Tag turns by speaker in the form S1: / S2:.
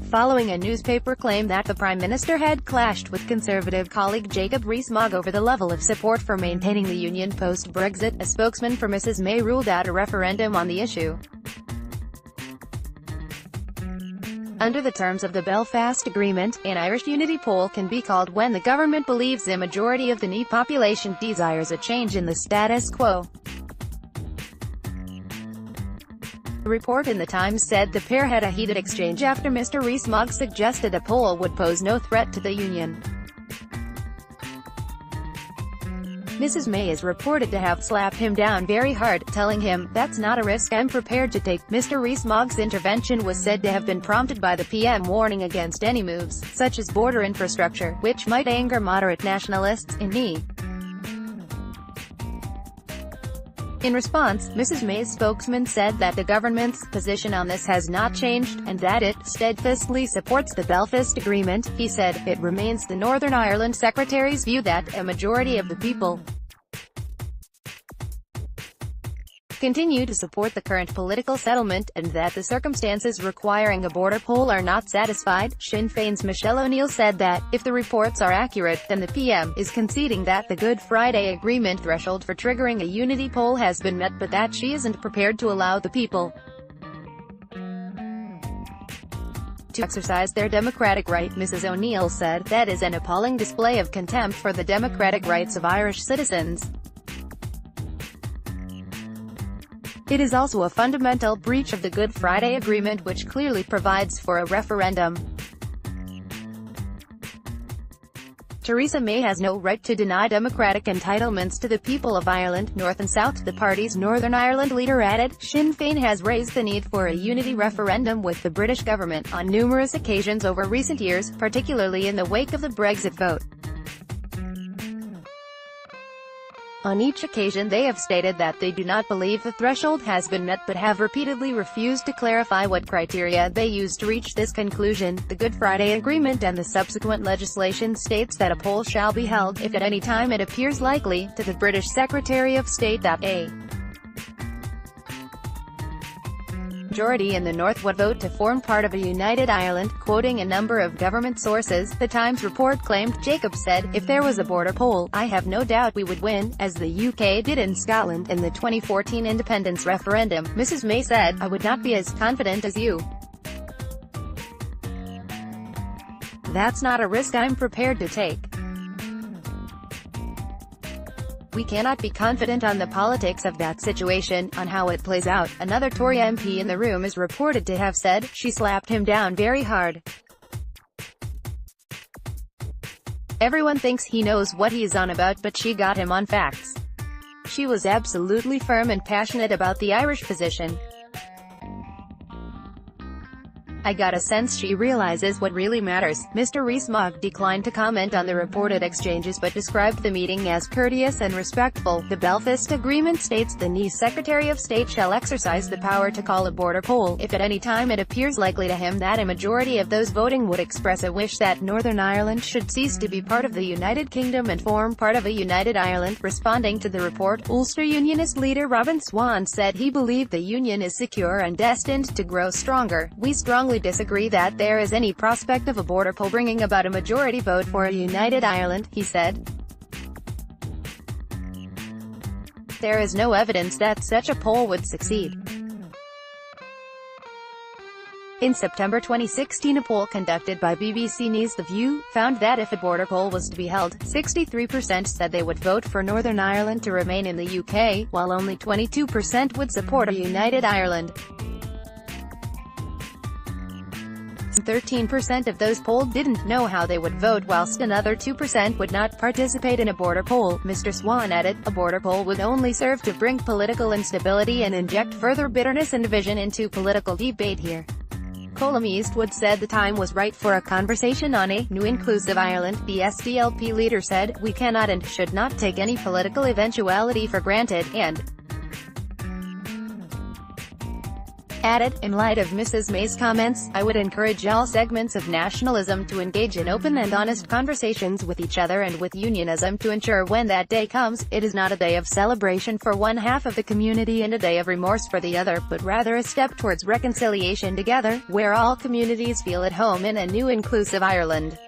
S1: following a newspaper claim that the Prime Minister had clashed with Conservative colleague Jacob Rees-Mogg over the level of support for maintaining the union post-Brexit. A spokesman for Mrs May ruled out a referendum on the issue. Under the terms of the Belfast Agreement, an Irish unity poll can be called when the government believes a majority of the NI population desires a change in the status quo. A report in the Times said the pair had a heated exchange after Mr Rees-Mogg suggested a poll would pose no threat to the union. Mrs May is reported to have slapped him down very hard, telling him, "That's not a risk I'm prepared to take." Mr Rees-Mogg's intervention was said to have been prompted by the PM warning against any moves, such as border infrastructure, which might anger moderate nationalists in NI. In response, Mrs May's spokesman said that the government's position on this has not changed, and that it steadfastly supports the Belfast Agreement. He said, "It remains the Northern Ireland Secretary's view that a majority of the people continue to support the current political settlement, and that the circumstances requiring a border poll are not satisfied." Sinn Féin's Michelle O'Neill said that, if the reports are accurate, then the PM is conceding that the Good Friday Agreement threshold for triggering a unity poll has been met, but that she isn't prepared to allow the people to exercise their democratic right. Mrs O'Neill said, "That is an appalling display of contempt for the democratic rights of Irish citizens. It is also a fundamental breach of the Good Friday Agreement, which clearly provides for a referendum. Theresa May has no right to deny democratic entitlements to the people of Ireland, North and South." The party's Northern Ireland leader added, Sinn Féin has raised the need for a unity referendum with the British government on numerous occasions over recent years, particularly in the wake of the Brexit vote. On each occasion they have stated that they do not believe the threshold has been met, but have repeatedly refused to clarify what criteria they use to reach this conclusion. The Good Friday Agreement and the subsequent legislation states that a poll shall be held, if at any time it appears likely, to the British Secretary of State that a majority in the North would vote to form part of a united Ireland. Quoting a number of government sources, the Times report claimed, Jacob said, "If there was a border poll, I have no doubt we would win, as the UK did in Scotland in the 2014 independence referendum." Mrs May said, "I would not be as confident as you. That's not a risk I'm prepared to take. We cannot be confident on the politics of that situation, on how it plays out." Another Tory MP in the room is reported to have said, "She slapped him down very hard. Everyone thinks he knows what he is on about, but she got him on facts. She was absolutely firm and passionate about the Irish position. I got a sense she realizes what really matters." Mr Rees-Mogg declined to comment on the reported exchanges but described the meeting as courteous and respectful. The Belfast Agreement states the NI Secretary of State shall exercise the power to call a border poll, if at any time it appears likely to him that a majority of those voting would express a wish that Northern Ireland should cease to be part of the United Kingdom and form part of a united Ireland. Responding to the report, Ulster Unionist leader Robin Swan said he believed the union is secure and destined to grow stronger. "We strongly disagree that there is any prospect of a border poll bringing about a majority vote for a united Ireland," he said. "There is no evidence that such a poll would succeed." In September 2016, a poll conducted by BBC News The View found that if a border poll was to be held, 63% said they would vote for Northern Ireland to remain in the UK, while only 22% would support a united Ireland. 13% of those polled didn't know how they would vote, whilst another 2% would not participate in a border poll. Mr Swan added, "A border poll would only serve to bring political instability and inject further bitterness and division into political debate here." Colm Eastwood said the time was right for a conversation on a new inclusive Ireland. The SDLP leader said, "We cannot and should not take any political eventuality for granted, and added, in light of Mrs May's comments, I would encourage all segments of nationalism to engage in open and honest conversations with each other and with unionism to ensure when that day comes, it is not a day of celebration for one half of the community and a day of remorse for the other, but rather a step towards reconciliation together, where all communities feel at home in a new inclusive Ireland.